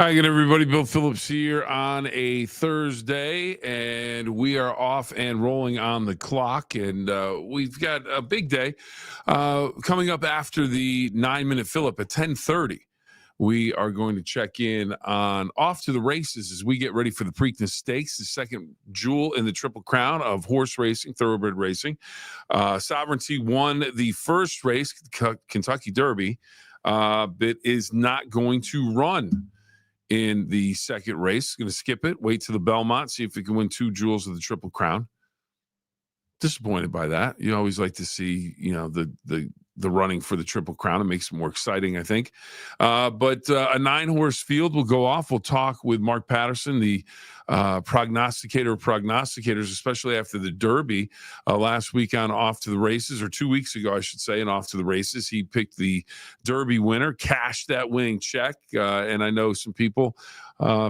Hi again, everybody. Bill Phillips here on a Thursday, and we are off and rolling on the clock. And we've got a big day coming up after the 9-minute Phill-Up at 10:30. We are going to check in on Off to the Races as we get ready for the Preakness Stakes, the second jewel in the Triple Crown of horse racing, thoroughbred racing. Sovereignty won the first race, Kentucky Derby, but is not going to run in the second race. Going to skip it, wait to the Belmont, see if we can win 2 jewels of the Triple Crown. Disappointed by that. You always like to see, the running for the Triple Crown. It makes it more exciting, I think. But a 9-horse field will go off. We'll talk with Mark Patterson, the prognosticator of prognosticators, especially after the Derby last week on Off to the Races, or 2 weeks ago, I should say, and Off to the Races. He picked the Derby winner, cashed that winning check, and I know some people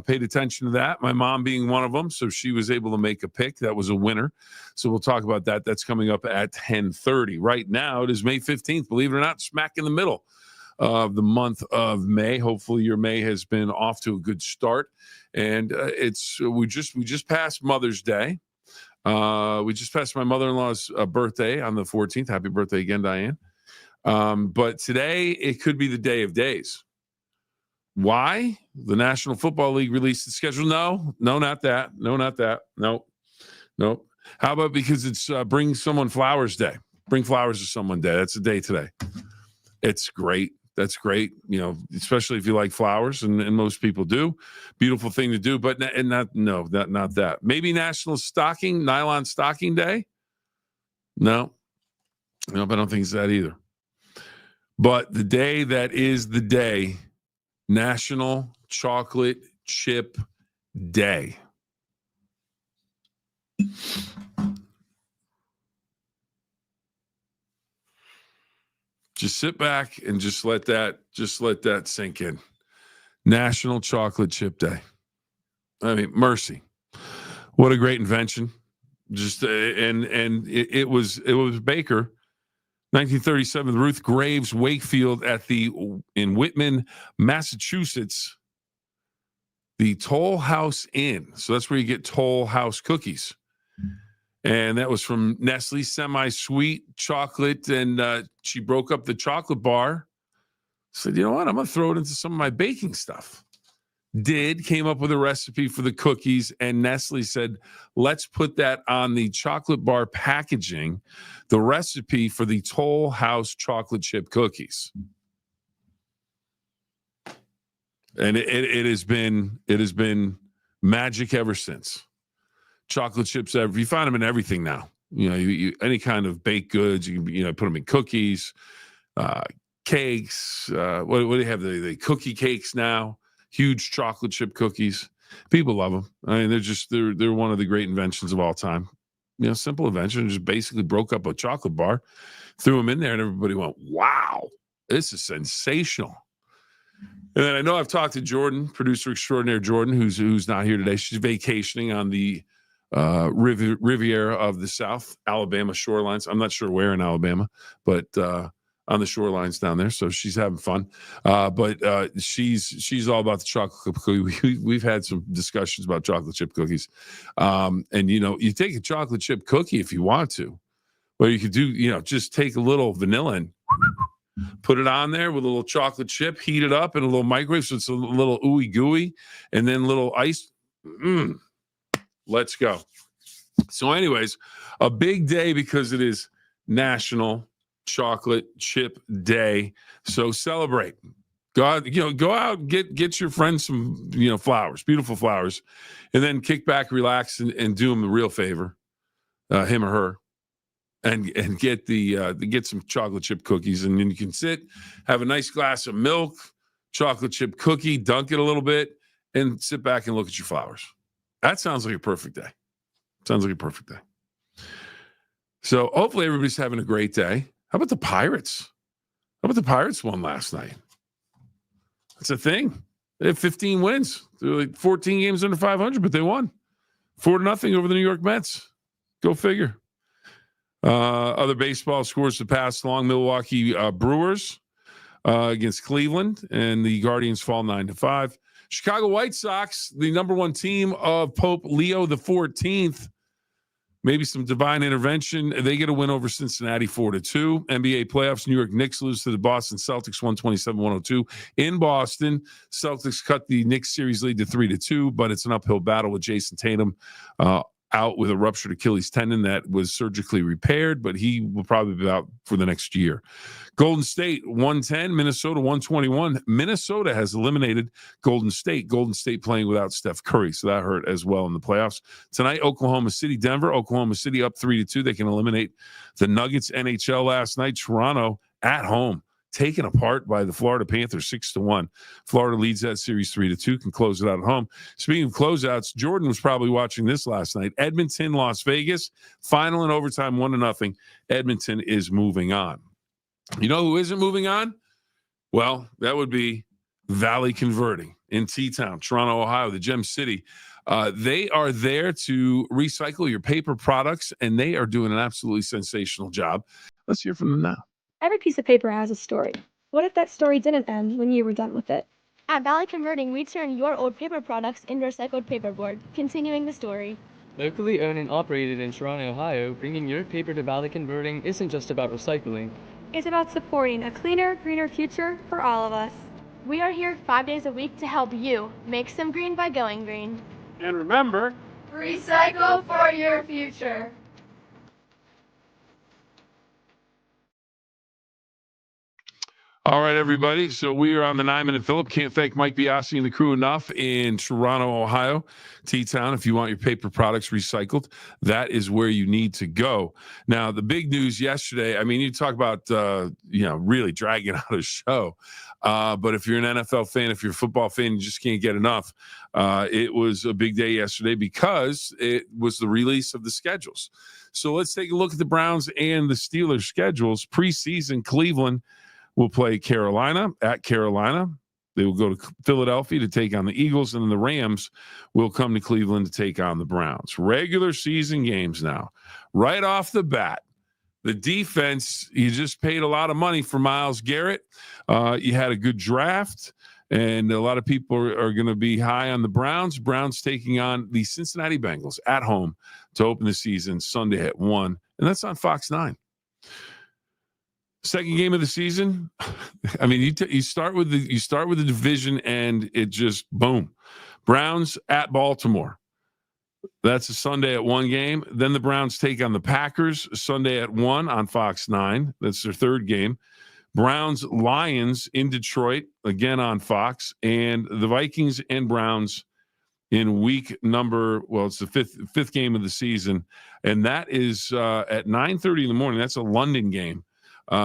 paid attention to that, my mom being one of them, so she was able to make a pick. That was a winner. So we'll talk about that. That's coming up at 10:30. Right now, it is May 15th, believe it or not, smack in the middle of the month of May. Hopefully your May has been off to a good start. And we just passed Mother's Day. We just passed my mother-in-law's birthday on the 14th. Happy birthday again, Diane. But today, it could be the day of days. Why? The National Football League released the schedule. No, not that. No. How about because it's Bring Someone Flowers Day? Bring flowers to someone day. That's the day today. It's great. That's great. Especially if you like flowers, and most people do. Beautiful thing to do, but not that. Maybe National Nylon Stocking Day. No, but I don't think it's that either. But the day that is the day, National Chocolate Chip Day. Just sit back and just let that sink in. National Chocolate Chip Day. I mean, mercy. What a great invention. Just it was Baker, 1937, Ruth Graves Wakefield in Whitman, Massachusetts, the Toll House Inn. So that's where you get Toll House cookies. And that was from Nestle, semi-sweet chocolate. And she broke up the chocolate bar. Said, you know what? I'm going to throw it into some of my baking stuff. Came up with a recipe for the cookies. And Nestle said, let's put that on the chocolate bar packaging, the recipe for the Toll House chocolate chip cookies. And it has been magic ever since. Chocolate chips, you find them in everything now. You any kind of baked goods. You put them in cookies, cakes. What do they have? The cookie cakes now. Huge chocolate chip cookies. People love them. I mean, they're one of the great inventions of all time. Simple invention. Just basically broke up a chocolate bar, threw them in there, and everybody went, "Wow, this is sensational." And then I know I've talked to Jordan, producer extraordinaire Jordan, who's not here today. She's vacationing on the Riviera of the South, Alabama shorelines. I'm not sure where in Alabama, but on the shorelines down there. So she's having fun. But she's all about the chocolate cookie. We've had some discussions about chocolate chip cookies. And you take a chocolate chip cookie if you want to, or you could do, just take a little vanilla and put it on there with a little chocolate chip, heat it up in a little microwave so it's a little ooey gooey, and then a little ice. Let's go. So anyways, a big day because it is National Chocolate Chip Day. So celebrate. Go out, get your friends some, flowers, beautiful flowers, and then kick back, relax, and do them a real favor, him or her, and get get some chocolate chip cookies, and then you can sit, have a nice glass of milk, chocolate chip cookie, dunk it a little bit, and sit back and look at your flowers. That sounds like a perfect day. So hopefully everybody's having a great day. How about the Pirates? How about the Pirates won last night? That's a thing. They have 15 wins. They're like 14 games under 500, but they won 4-0 over the New York Mets. Go figure. Other baseball scores to pass along. Milwaukee Brewers against Cleveland, and the Guardians fall 9-5. Chicago White Sox, the number one team of Pope Leo the 14th. Maybe some divine intervention. They get a win over Cincinnati 4-2. NBA playoffs, New York Knicks lose to the Boston Celtics 127-102 in Boston. Celtics cut the Knicks series lead to 3-2, but it's an uphill battle with Jason Tatum out with a ruptured Achilles tendon that was surgically repaired, but he will probably be out for the next year. Golden State 110, Minnesota 121. Minnesota has eliminated Golden State. Golden State playing without Steph Curry, so that hurt as well in the playoffs. Tonight, Oklahoma City, Denver. Oklahoma City up 3-2. They can eliminate the Nuggets. NHL last night, Toronto at home, taken apart by the Florida Panthers 6-1. Florida leads that series 3-2, can close it out at home. Speaking of closeouts, Jordan was probably watching this last night. Edmonton, Las Vegas, final in overtime, 1-0. Edmonton is moving on. You know who isn't moving on? Well, that would be Valley Converting in T-Town, Toronto, Ohio, the Gem City. They are there to recycle your paper products, and they are doing an absolutely sensational job. Let's hear from them now. Every piece of paper has a story. What if that story didn't end when you were done with it? At Valley Converting, we turn your old paper products into recycled paperboard, continuing the story. Locally owned and operated in Toronto, Ohio, bringing your paper to Valley Converting isn't just about recycling. It's about supporting a cleaner, greener future for all of us. We are here 5 days a week to help you make some green by going green. And remember, recycle for your future. All right, everybody. So we are on the 9-Minute Phill-Up. Can't thank Mike Biasi and the crew enough in Toronto, Ohio, T-Town. If you want your paper products recycled, that is where you need to go. Now, the big news yesterday, I mean, you talk about, really dragging out a show. But if you're an NFL fan, if you're a football fan, you just can't get enough. It was a big day yesterday because it was the release of the schedules. So let's take a look at the Browns and the Steelers schedules. Preseason, Cleveland will play Carolina at Carolina. They will go to Philadelphia to take on the Eagles, and then the Rams will come to Cleveland to take on the Browns. Regular season games now. Right off the bat, the defense, you just paid a lot of money for Myles Garrett. You had a good draft, and a lot of people are going to be high on the Browns. Browns taking on the Cincinnati Bengals at home to open the season Sunday at 1, and that's on Fox 9. Second game of the season. I mean, you start with the division, and it just boom. Browns at Baltimore. That's a Sunday at 1 game. Then the Browns take on the Packers Sunday at 1 on Fox 9. That's their third game. Browns Lions in Detroit again on Fox, and the Vikings and Browns in week number. Well, it's the fifth game of the season, and that is at 9:30 in the morning. That's a London game.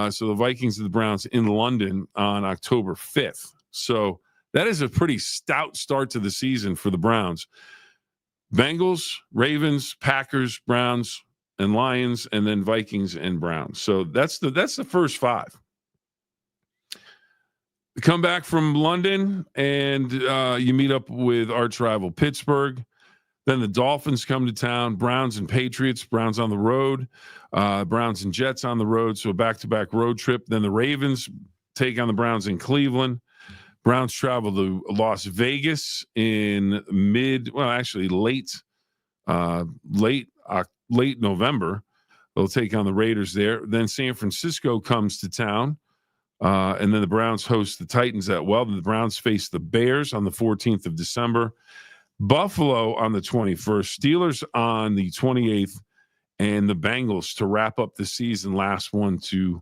So the Vikings and the Browns in London on October 5th. So that is a pretty stout start to the season for the Browns. Bengals, Ravens, Packers, Browns, and Lions, and then Vikings and Browns. So that's the first 5. Come back from London, and you meet up with arch rival Pittsburgh. Then the Dolphins come to town, Browns and Patriots, Browns on the road, Browns and Jets on the road, so a back-to-back road trip. Then the Ravens take on the Browns in Cleveland. Browns travel to Las Vegas in late November. They'll take on the Raiders there. Then San Francisco comes to town, and then the Browns host the Titans at The Browns face the Bears on the 14th of December. Buffalo on the 21st, Steelers on the 28th, and the Bengals to wrap up the season, last one to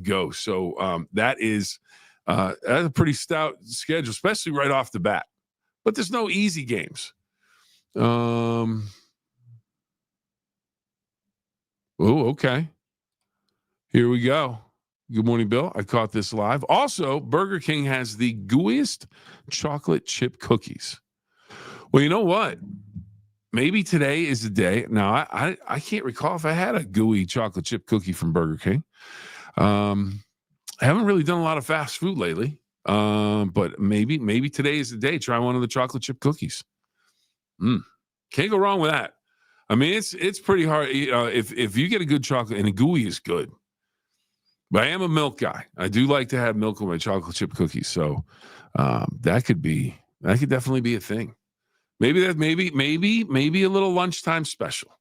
go. So that's a pretty stout schedule, especially right off the bat. But there's no easy games. Okay. Here we go. Good morning, Bill. I caught this live. Also, Burger King has the gooeyest chocolate chip cookies. Well, you know what? Maybe today is the day. Now, I can't recall if I had a gooey chocolate chip cookie from Burger King. I haven't really done a lot of fast food lately, but maybe today is the day. Try one of the chocolate chip cookies. Can't go wrong with that. I mean, it's pretty hard. If you get a good chocolate, and a gooey is good. But I am a milk guy. I do like to have milk with my chocolate chip cookies, so that could be That could definitely be a thing. Maybe a little lunchtime special.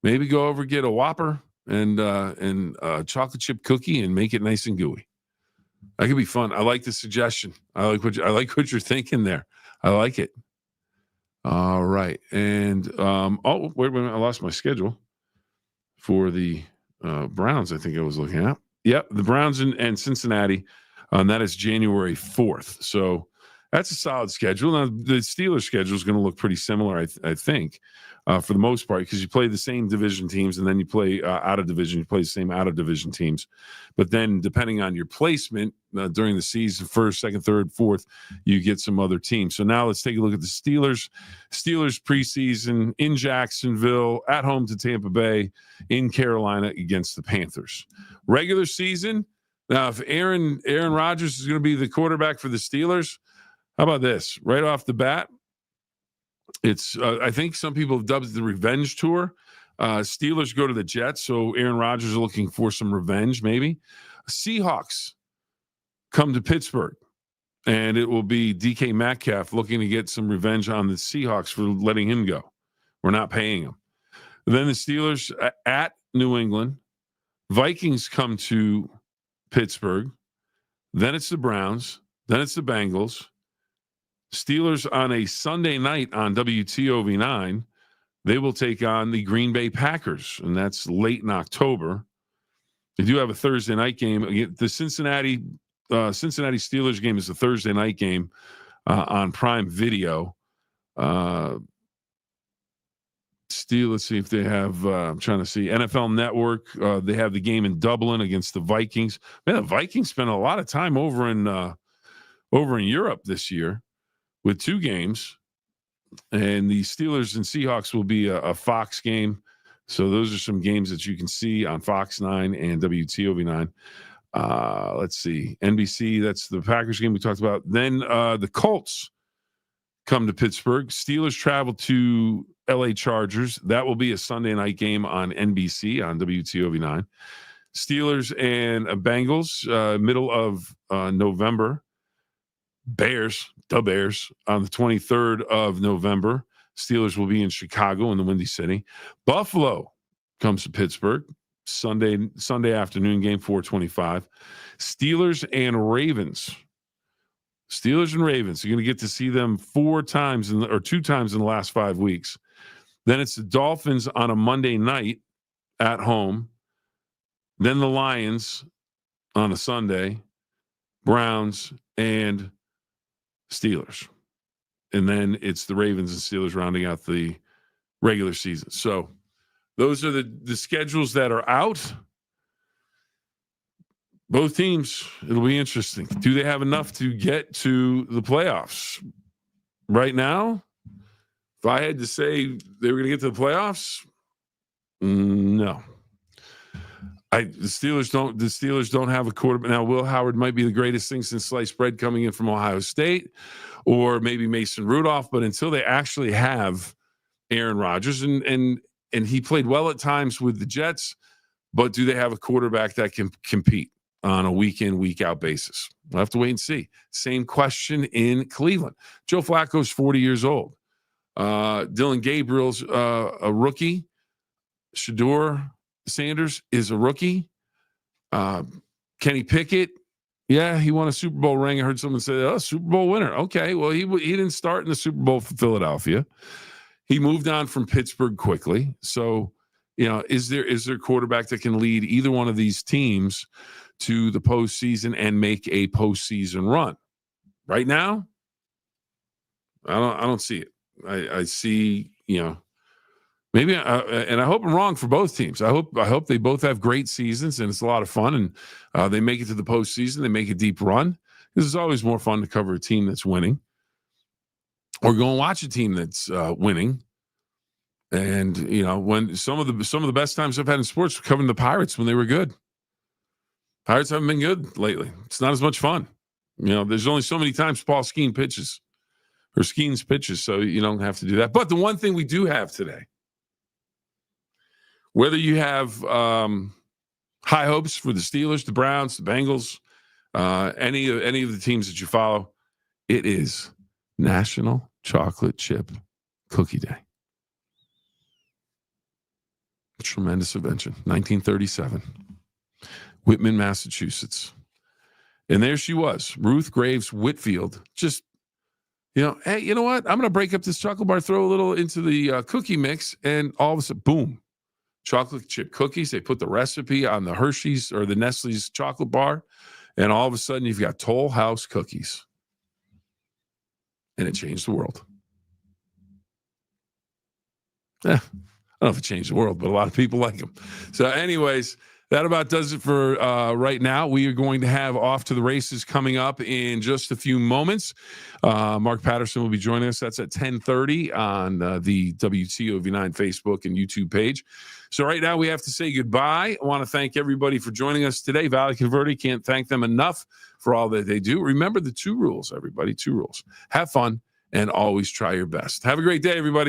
Maybe go over, get a Whopper and a chocolate chip cookie and make it nice and gooey. That could be fun. I like the suggestion. I like what you're thinking there. I like it. All right. And wait a minute, I lost my schedule for the Browns. I think I was looking at. Yep, the Browns and Cincinnati. That is January 4th. So that's a solid schedule. Now, the Steelers' schedule is going to look pretty similar, I think, for the most part, because you play the same division teams, and then you play out of division. You play the same out of division teams. But then, depending on your placement during the season, first, second, third, fourth, you get some other teams. So now let's take a look at the Steelers. Steelers preseason in Jacksonville, at home to Tampa Bay, in Carolina against the Panthers. Regular season. Now, if Aaron Rodgers is going to be the quarterback for the Steelers, how about this? Right off the bat, it's I think some people have dubbed it the revenge tour. Steelers go to the Jets, so Aaron Rodgers is looking for some revenge, maybe. Seahawks come to Pittsburgh, and it will be DK Metcalf looking to get some revenge on the Seahawks for letting him go. We're not paying him. And then the Steelers at New England. Vikings come to Pittsburgh. Then it's the Browns. Then it's the Bengals. Steelers on a Sunday night on WTOV9. They will take on the Green Bay Packers, and that's late in October. They do have a Thursday night game. The Cincinnati Steelers game is a Thursday night game on Prime Video. Let's see if they have. I'm trying to see NFL Network. They have the game in Dublin against the Vikings. Man, the Vikings spent a lot of time over in Europe this year with 2 games, and the Steelers and Seahawks will be a Fox game. So those are some games that you can see on Fox 9 and WTOV 9. Let's see, NBC. That's the Packers game we talked about. Then the Colts come to Pittsburgh. Steelers travel to LA Chargers. That will be a Sunday night game on NBC on WTOV 9. Steelers and Bengals, middle of November. Bears on the 23rd of November. Steelers will be in Chicago in the Windy City. Buffalo comes to Pittsburgh. Sunday afternoon game, 4:25. Steelers and Ravens. You're going to get to see them 2 times in the last 5 weeks. Then it's the Dolphins on a Monday night at home. Then the Lions on a Sunday. Browns and Steelers. And then it's the Ravens and Steelers rounding out the regular season. So those are the schedules that are out. Both teams, it'll be interesting. Do they have enough to get to the playoffs? Right now, if I had to say they were going to get to the playoffs, no. The Steelers don't have a quarterback. Now, Will Howard might be the greatest thing since sliced bread coming in from Ohio State, or maybe Mason Rudolph, but until they actually have Aaron Rodgers, and he played well at times with the Jets, but do they have a quarterback that can compete on a week in, week out basis? We'll have to wait and see. Same question in Cleveland. Joe Flacco's 40 years old. Dylan Gabriel's a rookie. Shedeur Sanders is a rookie. Kenny Pickett, yeah, he won a Super Bowl ring. I heard someone say, "Oh, Super Bowl winner." Okay, well, he didn't start in the Super Bowl for Philadelphia. He moved on from Pittsburgh quickly. So, is there a quarterback that can lead either one of these teams to the postseason and make a postseason run? Right now, I don't see it. I see, maybe, and I hope I'm wrong for both teams. I hope they both have great seasons and it's a lot of fun, and they make it to the postseason. They make a deep run. This is always more fun to cover a team that's winning, or go and watch a team that's winning. And when some of the best times I've had in sports were covering the Pirates when they were good. Pirates haven't been good lately. It's not as much fun. There's only so many times Paul Skeens pitches, so you don't have to do that. But the one thing we do have today, whether you have high hopes for the Steelers, the Browns, the Bengals, any of the teams that you follow, it is National Chocolate Chip Cookie Day. A tremendous invention. 1937. Whitman, Massachusetts. And there she was, Ruth Graves Whitfield. Just, hey, you know what? I'm going to break up this chocolate bar, throw a little into the cookie mix, and all of a sudden, boom, chocolate chip cookies. They put the recipe on the Hershey's or the Nestle's chocolate bar, and all of a sudden, you've got Toll House cookies. And it changed the world. I don't know if it changed the world, but a lot of people like them. So anyways, that about does it for right now. We are going to have Off to the Races coming up in just a few moments. Mark Patterson will be joining us. That's at 10:30 on the WTOV9 Facebook and YouTube page. So right now we have to say goodbye. I want to thank everybody for joining us today. Valley Converti, can't thank them enough for all that they do. Remember the 2 rules, everybody. 2 rules. Have fun and always try your best. Have a great day, everybody.